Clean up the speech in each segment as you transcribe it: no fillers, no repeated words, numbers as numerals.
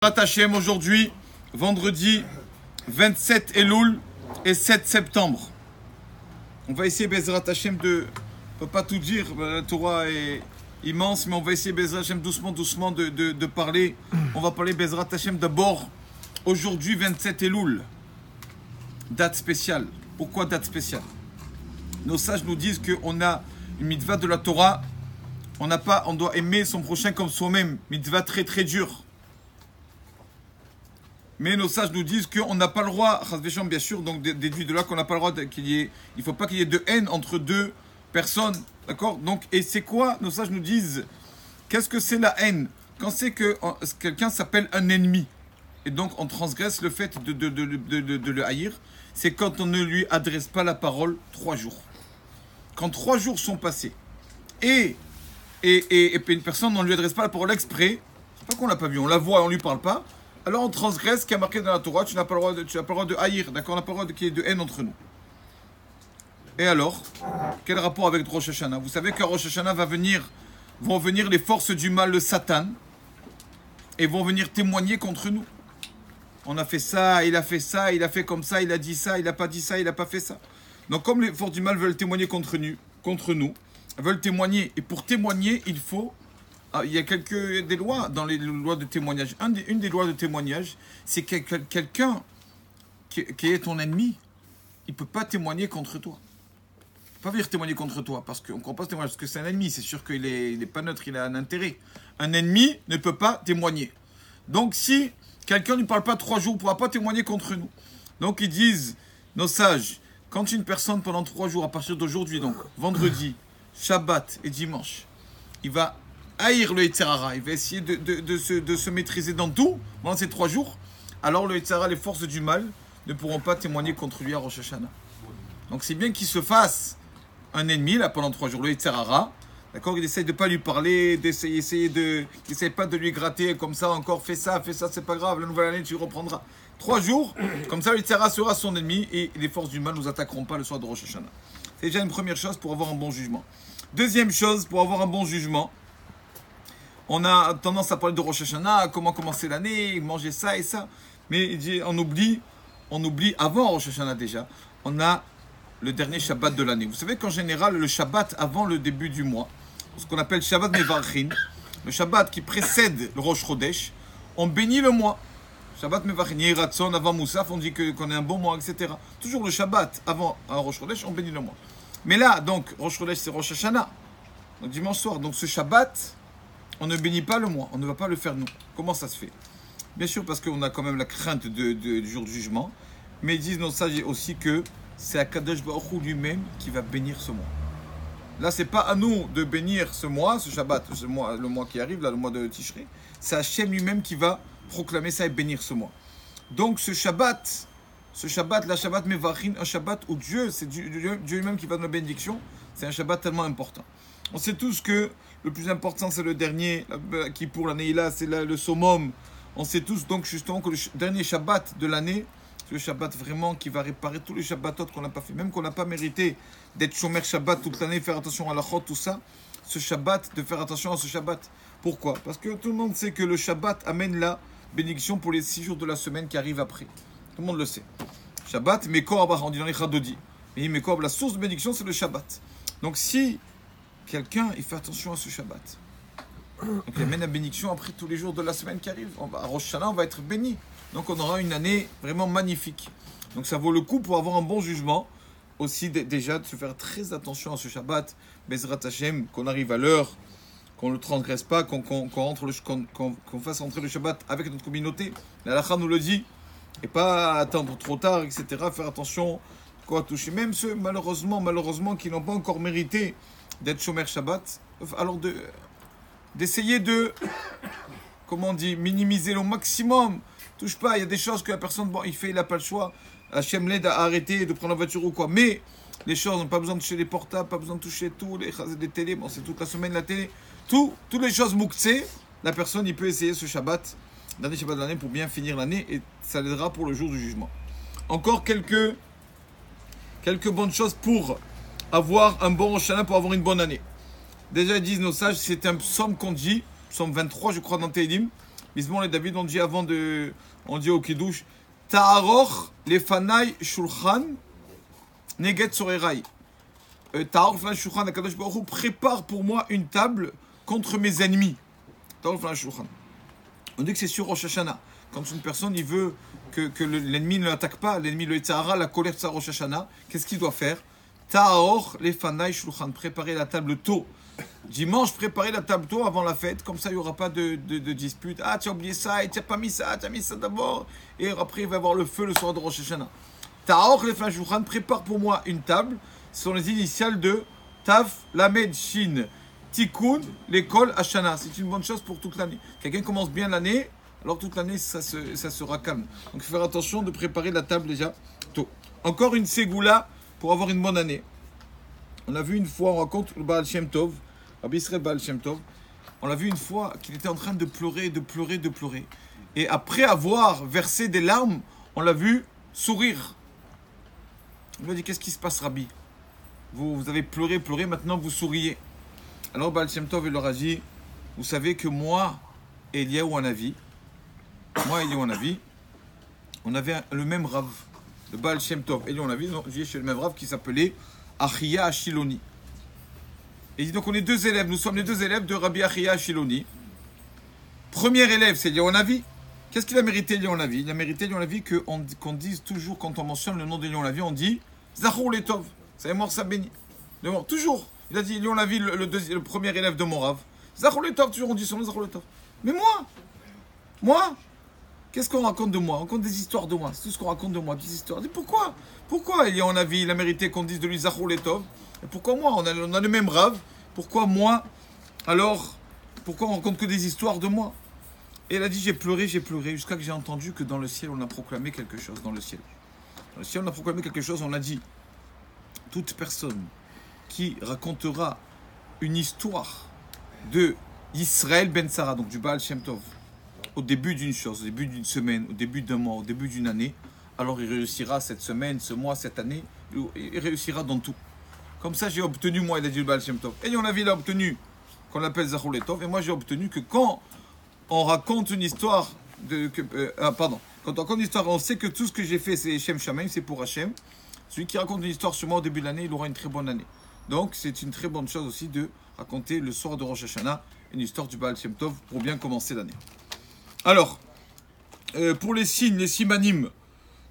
Hashem aujourd'hui, vendredi 27 Elul et 7 septembre. On va essayer Bezrat Hashem de... On ne peut pas tout dire, la Torah est immense, mais on va essayer Bezrat Hashem doucement de parler. On va parler Bezrat Hashem d'abord. Aujourd'hui 27 Elul, date spéciale. Pourquoi date spéciale? Nos sages nous disent qu'on a une mitzvah de la Torah. On doit aimer son prochain comme soi-même. Mitzvah très très dure. Mais nos sages nous disent qu'on n'a pas le droit, bien sûr, donc déduit de là qu'on n'a pas le droit il ne faut pas qu'il y ait de haine entre deux personnes, d'accord? Donc, et c'est quoi? Nos sages nous disent, qu'est-ce que c'est la haine? Quand c'est que quelqu'un s'appelle un ennemi, et donc on transgresse le fait de le haïr, c'est quand on ne lui adresse pas la parole 3 jours. Quand 3 jours sont passés, et une personne, on ne lui adresse pas la parole exprès, c'est pas qu'on l'a pas vu, on la voit et on ne lui parle pas, alors on transgresse ce qui est marqué dans la Torah, tu n'as pas le droit de haïr, d'accord? On n'a pas le droit qu'il y ait de haine entre nous. Et alors, quel rapport avec Rosh Hashanah? Vous savez qu'à Rosh Hashanah vont venir les forces du mal, le Satan, et vont venir témoigner contre nous. On a fait ça, il a fait comme ça, il a dit ça, il n'a pas dit ça, il n'a pas fait ça. Donc comme les forces du mal veulent témoigner contre nous, veulent témoigner, et pour témoigner, il faut... il y a des lois dans les lois de témoignage. Une des lois de témoignage, c'est que quelqu'un qui est ton ennemi, il ne peut pas témoigner contre toi. Il ne peut pas venir témoigner contre toi, parce qu'on ne comprend pas ce témoignage, parce que c'est un ennemi, c'est sûr qu'il n'est pas neutre, il a un intérêt. Un ennemi ne peut pas témoigner. Donc si quelqu'un ne parle pas 3 jours, il ne pourra pas témoigner contre nous. Donc ils disent, nos sages, quand une personne pendant 3 jours, à partir d'aujourd'hui, donc vendredi, Shabbat et dimanche, il va haïr le Yetzer Hara, il va essayer de se maîtriser dans tout pendant ces 3 jours, alors le Yetzer Hara, les forces du mal, ne pourront pas témoigner contre lui à Rosh Hashanah. Donc c'est bien qu'il se fasse un ennemi là pendant 3 jours, le Yetzer Hara, d'accord, il essaye de ne pas lui parler, il essaye pas de lui gratter comme ça, encore fais ça, c'est pas grave, la nouvelle année tu reprendras. 3 jours, comme ça le Yetzer Hara sera son ennemi et les forces du mal ne nous attaqueront pas le soir de Rosh Hashanah. C'est déjà une première chose pour avoir un bon jugement. Deuxième chose, pour avoir un bon jugement, on a tendance à parler de Rosh Hashanah, comment commencer l'année, manger ça et ça. Mais on oublie avant Rosh Hashanah déjà, on a le dernier Shabbat de l'année. Vous savez qu'en général, le Shabbat avant le début du mois, ce qu'on appelle Shabbat Mevarchin, le Shabbat qui précède le Rosh Chodesh, on bénit le mois. Shabbat Mevarchin, Yehiratson, avant Moussaf, on dit qu'on est un bon mois, etc. Toujours le Shabbat avant un Rosh Chodesh, on bénit le mois. Mais là, donc, Rosh Chodesh, c'est Rosh Hashanah, donc dimanche soir. Donc ce Shabbat, on ne bénit pas le mois, on ne va pas le faire nous. Comment ça se fait? Bien sûr parce qu'on a quand même la crainte du jour du jugement, mais ils disent nos sages aussi que c'est Akadosh Baruch Hu lui-même qui va bénir ce mois. Là, c'est pas à nous de bénir ce mois, ce Shabbat, le mois qui arrive, là, le mois de Tishrei. C'est Hachem lui-même qui va proclamer ça et bénir ce mois. Donc ce Shabbat, la Shabbat Mevarchin, un Shabbat où c'est Dieu lui-même qui va donner la bénédiction, c'est un Shabbat tellement important. On sait tous que le plus important, c'est le dernier, qui pour l'année là, c'est le summum. On sait tous donc justement que le dernier Shabbat de l'année, c'est le Shabbat vraiment qui va réparer tous les Shabbatot qu'on n'a pas fait. Même qu'on n'a pas mérité d'être Shomer Shabbat toute l'année, faire attention à la chot, tout ça. Ce Shabbat, de faire attention à ce Shabbat. Pourquoi? Parce que tout le monde sait que le Shabbat amène la bénédiction pour les 6 jours de la semaine qui arrivent après. Tout le monde le sait. Shabbat, Mekor, on dit dans les Chadodi. Mais Mekor, la source de bénédiction, c'est le Shabbat. Donc si quelqu'un, il fait attention à ce Shabbat. Donc il amène la bénédiction après tous les jours de la semaine qui arrive. À Rosh Hashanah, on va être béni. Donc on aura une année vraiment magnifique. Donc ça vaut le coup pour avoir un bon jugement. Aussi déjà de se faire très attention à ce Shabbat. Bezrat Hashem, qu'on arrive à l'heure, qu'on ne le transgresse pas, qu'on fasse entrer le Shabbat avec notre communauté. La halakha nous le dit. Et pas attendre trop tard, etc. Faire attention, quoi toucher. Même ceux, malheureusement, qui n'ont pas encore mérité d'être Shomer Shabbat, alors d'essayer de, comment on dit, minimiser le maximum. Touche pas, il y a des choses que la personne, il n'a pas le choix. Hachem l'aide à arrêter de prendre la voiture ou quoi. Mais les choses, on n'a pas besoin de toucher les portables, pas besoin de toucher tout, les télés, c'est toute la semaine la télé. Toutes les choses mouktse, la personne, il peut essayer ce Shabbat, dernier Shabbat de l'année, pour bien finir l'année, et ça l'aidera pour le jour du jugement. Encore quelques bonnes choses pour avoir un bon Rosh Hashanah, pour avoir une bonne année. Déjà, ils disent nos sages, c'est un psaume qu'on dit, psaume 23, je crois, dans Tehillim. Bismon et David, on dit au Kiddush, Ta'aroch lefanai shulchan neget sorerai. Ta'aroch lefanai shulchan, Akadosh Baruch Hu prépare pour moi une table contre mes ennemis. Ta'aroch lefanai shulchan. On dit que c'est sur Rosh Hashanah. Quand une personne, il veut que l'ennemi ne l'attaque pas, l'ennemi le Yetzirah, la colère de sa Rosh Hashanah, qu'est-ce qu'il doit faire? Ta'aroch lefanai shulchan, préparer la table tôt. Dimanche, préparer la table tôt avant la fête, comme ça il n'y aura pas de dispute. Ah, tu as oublié ça, et tu n'as pas mis ça, tu as mis ça d'abord. Et après, il va y avoir le feu le soir de Rosh Hashanah. Ta'aroch lefanai shulchan, prépare pour moi une table. Ce sont les initiales de Taf, Lamed, Shin, Tikkun, l'école, Hashanah. C'est une bonne chose pour toute l'année. Quelqu'un commence bien l'année, alors toute l'année, ça sera calme. Donc, faire attention de préparer la table déjà tôt. Encore une ségoula pour avoir une bonne année. On a vu une fois, on raconte le Baal Shem Tov, Rabbi Israël Baal Shem Tov. On l'a vu une fois qu'il était en train de pleurer. Et après avoir versé des larmes, on l'a vu sourire. On lui a dit, qu'est-ce qui se passe, Rabbi? Vous avez pleuré, maintenant vous souriez. Alors Baal Shem Tov, il leur a dit, vous savez que moi et Eliyahu Hanavi, on avait le même Rav, le Baal Shem Tov. Eliyahu Hanavi, j'ai chez le même Rav qui s'appelait Achia Ashiloni. Et il dit donc on est deux élèves, nous sommes les deux élèves de Rabbi Achia Ashiloni. Premier élève, c'est Eliyahu Hanavi. Qu'est-ce qu'il a mérité, Eliyahu Hanavi? Il a mérité, Eliyahu Hanavi, qu'on dise toujours, quand on mentionne le nom d'Eliyahu Hanavi, on dit Zachor Letov, ça est mort, ça bénit. Toujours. Il a dit Eliyahu Hanavi, le premier élève de mon Rav. Zachor Letov, toujours on dit son nom, Zachor Letov. Mais moi, qu'est-ce qu'on raconte de moi? On raconte des histoires de moi, c'est tout ce qu'on raconte de moi, des histoires. Et pourquoi Eliyahu Hanavi, il a mérité qu'on dise de lui Zachor Letov? Et pourquoi moi? On a le même Rav. Pourquoi moi? Alors, pourquoi on raconte que des histoires de moi? Et il a dit j'ai pleuré, jusqu'à que j'ai entendu que dans le ciel, on a proclamé quelque chose. Dans le ciel, on a proclamé quelque chose, on a dit toute personne qui racontera une histoire de Israël Ben Sarah, donc du Baal Shem Tov, au début d'une chose, au début d'une semaine, au début d'un mois, au début d'une année, alors il réussira cette semaine, ce mois, cette année, il réussira dans tout. Comme ça, j'ai obtenu, moi, il a dit le Baal Shem Tov. Et on a obtenu, qu'on appelle Zachor Letov, et moi j'ai obtenu que quand on raconte une histoire, quand on raconte une histoire, on sait que tout ce que j'ai fait, c'est Shem Shamaim, c'est pour Hachem. Celui qui raconte une histoire sur moi au début de l'année, il aura une très bonne année. Donc, c'est une très bonne chose aussi de raconter le soir de Rosh Hashanah une histoire du Baal Shem Tov pour bien commencer l'année. Alors, pour les signes, les simanim,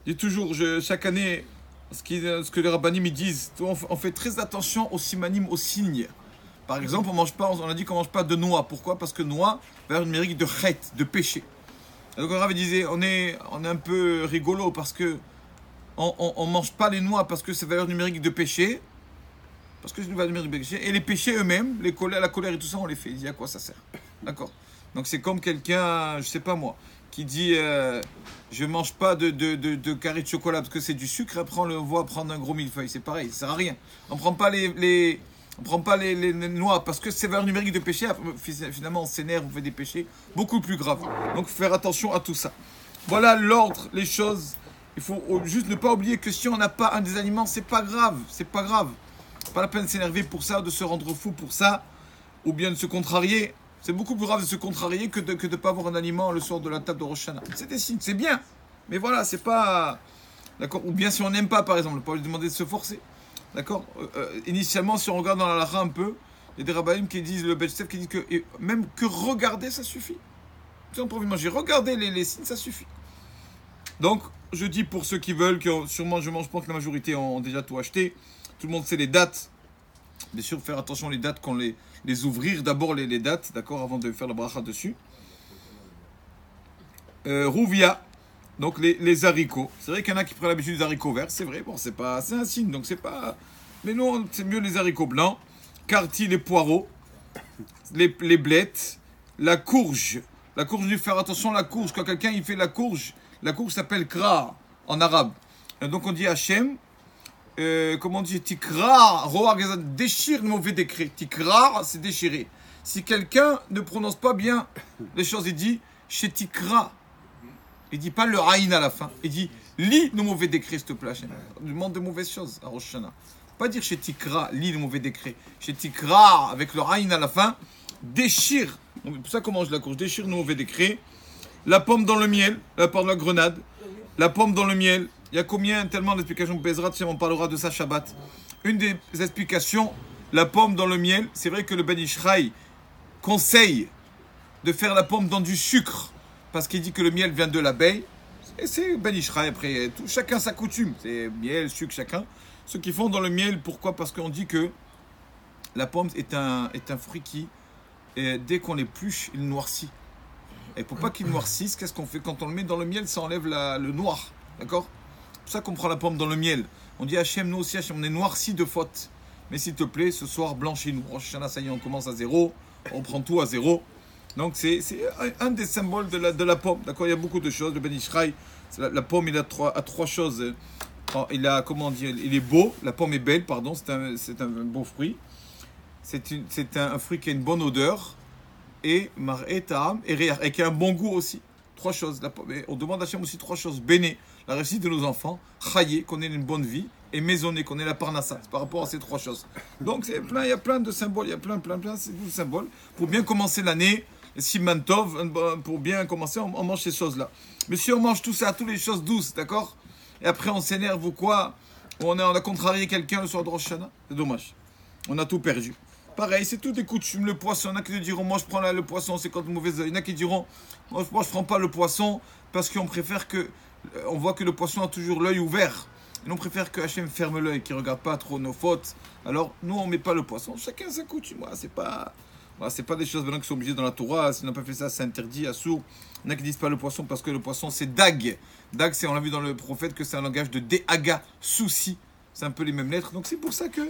je dis toujours, chaque année, ce que les rabbanim ils disent, on fait très attention aux simanim, aux signes. Par exemple, on a dit qu'on ne mange pas de noix. Pourquoi? Parce que noix, valeur numérique de chet, de péché. Et donc, le Rav disait, on est un peu rigolo parce que on mange pas les noix parce que c'est valeur numérique de péché. Parce que c'est une valeur numérique de péché. Et les péchés eux-mêmes, la colère et tout ça, on les fait. Il dit à quoi ça sert? D'accord. Donc, c'est comme quelqu'un, je sais pas moi, qui dit je mange pas de carré de chocolat parce que c'est du sucre. Après, on le voit prendre un gros millefeuille. C'est pareil, ça sert à rien. On prend pas les noix parce que c'est valeur numérique de péché. Finalement, on s'énerve, on fait des péchés beaucoup plus graves. Donc, faire attention à tout ça. Voilà l'ordre, les choses. Il faut juste ne pas oublier que si on n'a pas un des aliments, c'est pas grave. C'est pas grave. Pas la peine de s'énerver pour ça, de se rendre fou pour ça, ou bien de se contrarier. C'est beaucoup plus grave de se contrarier que de ne pas avoir un aliment le soir de la table de Rosh Hashanah. C'est des signes, c'est bien. Mais voilà, c'est pas... D'accord. Ou bien si on n'aime pas, par exemple, on peut lui demander de se forcer. D'accord. Initialement, si on regarde dans la halakha un peu, il y a des rabbanim qui disent, le Beth qui dit que même que regarder, ça suffit. Si on peut manger, regarder les signes, ça suffit. Donc, je dis pour ceux qui veulent, sûrement, je pense que la majorité ont déjà tout acheté. Tout le monde sait les dates. Bien sûr, faire attention les dates, qu'on les ouvrir d'abord les dates, d'accord, avant de faire la bracha dessus. Rouvia, donc les haricots. C'est vrai qu'il y en a qui prennent l'habitude des haricots verts, c'est vrai, bon, c'est un signe, donc c'est pas... Mais non, c'est mieux les haricots blancs. Carti, les poireaux, les blettes, la courge. La courge, il faut faire attention à la courge. Quand quelqu'un il fait la courge s'appelle kra en arabe. Et donc on dit Hachem, comment on dit, tikra, déchire le mauvais décret. Tikra, c'est déchirer. Si quelqu'un ne prononce pas bien les choses, il dit chez tikra. Il dit pas le aïn à la fin. Il dit lis le mauvais décret, s'il te plaît. On demande de mauvaises choses à Rosh Hashanah. Pas dire chez tikra, lis le mauvais décret. Chez tikra, avec le aïn à la fin, déchire. C'est pour ça qu'on mange la courge. Déchire le mauvais décret. La pomme dans le miel, pardon, la grenade. La pomme dans le miel. Il y a combien, tellement d'explications Bezrat, on parlera de ça Shabbat. Une des explications, la pomme dans le miel, c'est vrai que le Ben Ishraï conseille de faire la pomme dans du sucre, parce qu'il dit que le miel vient de l'abeille. Et c'est Ben Ishraï, après, chacun sa coutume. C'est miel, sucre, chacun. Ceux qui font dans le miel, pourquoi? Parce qu'on dit que la pomme est un fruit qui, dès qu'on l'épluche, il noircit. Et pour pas qu'il noircisse, qu'est-ce qu'on fait? Quand on le met dans le miel, ça enlève le noir. D'accord? C'est pour ça qu'on prend la pomme dans le miel. On dit Hachem, nous aussi, Hachem, on est noirci de fautes. Mais s'il te plaît, ce soir, blanchis-nous. Rosh Hashanah, ça y est, on commence à zéro. On prend tout à zéro. Donc, c'est un des symboles de la pomme. D'accord? Il y a beaucoup de choses. Le Ben Ishraï, la pomme, il a trois choses. Il a, comment dire, il est beau. La pomme est belle, pardon. C'est un beau fruit. C'est un fruit qui a une bonne odeur. Et mar'e ta'am et réach. Et qui a un bon goût aussi. Trois choses. On demande à Hachem aussi trois choses. Béné, la réussite de nos enfants. Chaye, qu'on ait une bonne vie. Et maisonné, qu'on ait la parnassa. C'est par rapport à ces trois choses. Donc, il y a plein de symboles. Il y a plein de symboles. Pour bien commencer l'année, Simantov, pour bien commencer, on mange ces choses-là. Mais si on mange tout ça, toutes les choses douces, d'accord? Et après, on s'énerve ou quoi? On a contrarié quelqu'un le soir de Rosh Hashanah. C'est dommage. On a tout perdu. Pareil, c'est tout des coutumes. Le poisson, il y en a qui diront, moi je prends le poisson, c'est quand mauvais oeil. Il y en a qui diront, moi je prends pas le poisson parce qu'on préfère que. On voit que le poisson a toujours l'œil ouvert. Et nous on préfère que Hachem ferme l'œil, qu'il ne regarde pas trop nos fautes. Alors, nous, on ne met pas le poisson. Chacun sa coutume. Voilà, c'est pas des choses maintenant qui sont obligées dans la Torah. Si on n'a pas fait ça, c'est interdit, assourd. Il y en a qui disent pas le poisson parce que le poisson, c'est dag. Dag, on l'a vu dans le prophète que c'est un langage de déhaga, souci. C'est un peu les mêmes lettres. Donc, c'est pour ça que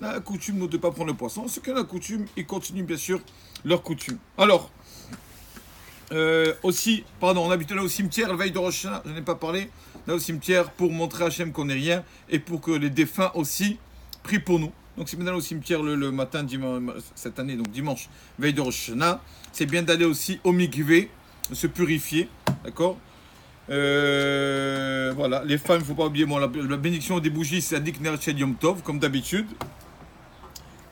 la coutume de ne pas prendre le poisson. Ceux qui ont la coutume, ils continuent bien sûr leur coutume. Alors, aussi, pardon, on habite là au cimetière, la veille de Rosh Hashanah, je n'ai pas parlé, là au cimetière pour montrer à Hachem qu'on n'est rien et pour que les défunts aussi prient pour nous. Donc c'est bien d'aller au cimetière le matin, cette année, donc dimanche, veille de Rosh Hashanah. C'est bien d'aller aussi au mikvé, se purifier, d'accord? Voilà, les femmes, il ne faut pas oublier, bon, la bénédiction des bougies, c'est Adik Ner Shel Yom Tov, comme d'habitude.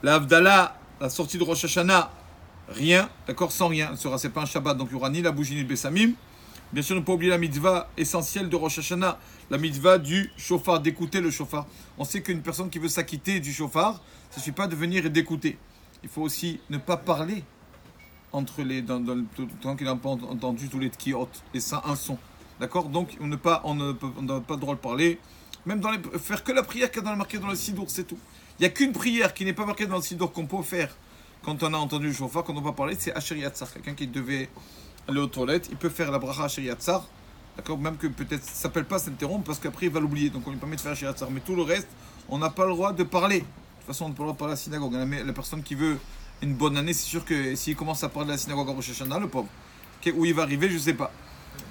La Havdalah, la sortie de Rosh Hashanah, rien, d'accord, sans rien. C'est pas un Shabbat, donc il n'y aura ni la bougie ni le Bessamim. Bien sûr, ne pas oublier la mitzvah essentielle de Rosh Hashanah, la mitzvah du shofar, d'écouter le shofar. On sait qu'une personne qui veut s'acquitter du shofar, ça ne suffit pas de venir et d'écouter. Il faut aussi ne pas parler entre les, tant qu'il n'a pas entendu tous les tkiot, un son. D'accord? Donc, on n'a pas le droit de parler. Même faire que la prière qui est marquée dans le Sidour, c'est tout. Il n'y a qu'une prière qui n'est pas marquée dans le Sidour qu'on peut faire quand on a entendu le shofar, quand on va parler, c'est Asher Yatzar. Quelqu'un qui devait aller aux toilettes, il peut faire la bracha Asher Yatzar. D'accord? Même que peut-être ça ne s'appelle pas s'interrompre parce qu'après il va l'oublier. Donc on lui permet de faire Asher Yatzar. Mais tout le reste, on n'a pas le droit de parler. De toute façon, on n'a pas le droit de parler à la synagogue. La personne qui veut une bonne année, c'est sûr que s'il commence à parler à la synagogue à Rosh Hashanah, le pauvre, où il va arriver, je ne sais pas.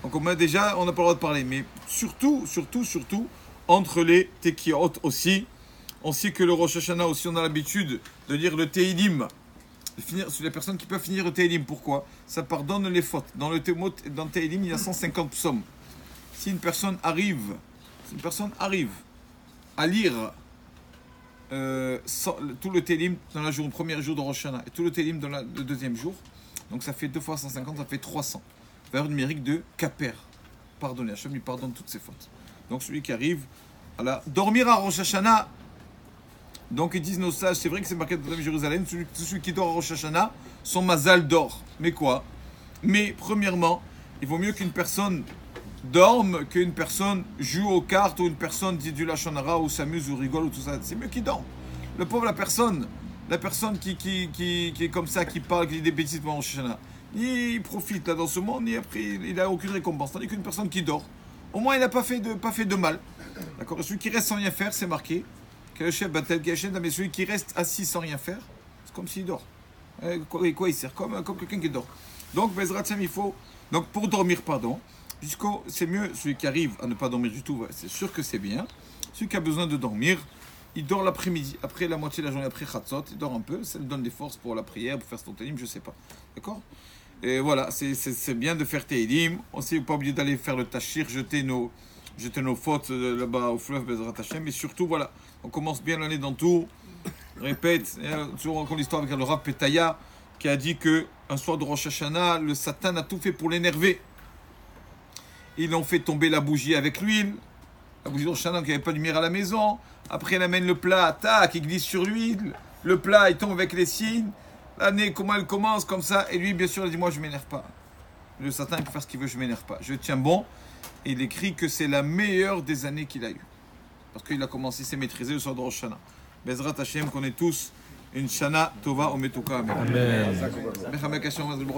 Donc on n'a pas le droit de parler. Mais surtout, entre les tekiot aussi, on sait que le Rosh Hashanah aussi, on a l'habitude de lire le Teilim. Sur les personnes qui peuvent finir le Teilim. Pourquoi? Ça pardonne les fautes. Dans le Teilim, il y a 150 psaumes. Si une personne arrive à lire tout le Teilim dans le premier jour de Rosh Hashanah et tout le Teilim dans le deuxième jour, donc ça fait 2 fois 150, ça fait 300. Valeur numérique de Kaper. Pardonnez, Hachem lui pardonne toutes ses fautes. Donc celui qui arrive à dormir à Rosh Hashanah. Donc ils disent nos sages, c'est vrai que c'est marqué dans Jérusalem, celui qui dort à Rosh Hashanah, son mazal dort. Mais quoi? Mais premièrement, il vaut mieux qu'une personne dorme qu'une personne joue aux cartes ou une personne dit du lachon hara ou s'amuse ou rigole ou tout ça. C'est mieux qu'il dorme. Le pauvre, la personne qui est comme ça, qui parle, qui dit des bêtises pendant Rosh Hashanah, ni il profite là dans ce monde, ni après il n'a aucune récompense. Tandis qu'une personne qui dort, au moins il n'a pas fait de mal. D'accord? Celui qui reste sans rien faire, c'est marqué. Mais celui qui reste assis sans rien faire, c'est comme s'il dort. Quoi il sert? Comme quelqu'un qui dort. Donc, Bezrat Hashem, il faut. Donc, pour dormir, pardon, c'est mieux celui qui arrive à ne pas dormir du tout, c'est sûr que c'est bien. Celui qui a besoin de dormir, il dort l'après-midi, après la moitié de la journée, après Chatzot, il dort un peu, ça lui donne des forces pour la prière, pour faire son télim, je sais pas. D'accord? Et voilà, c'est bien de faire télim. Aussi, il ne faut pas oublier d'aller faire le tachir, jeter nos fautes là-bas au fleuve Bezrat Hashem. Mais surtout, voilà, on commence bien l'année dans tout. Répète, toujours encore l'histoire avec le Rav Petaya qui a dit qu'un soir de Rosh Hashanah, le Satan a tout fait pour l'énerver. ils ont fait tomber la bougie avec l'huile. La bougie de Rosh Hashanah, qui n'avait pas de lumière à la maison. Après, il amène le plat, tac, il glisse sur l'huile. Le plat, il tombe avec les signes. L'année, comment elle commence, comme ça. Et lui, bien sûr, il dit, moi, je ne m'énerve pas. Le Satan, il peut faire ce qu'il veut, je ne m'énerve pas. Je tiens bon. Et il écrit que c'est la meilleure des années qu'il a eues. Parce qu'il a commencé à se maîtriser le soir de Rosh Hashanah. Bezrat Hashem, qu'on est tous une Shana Tova Ometuka. Amen.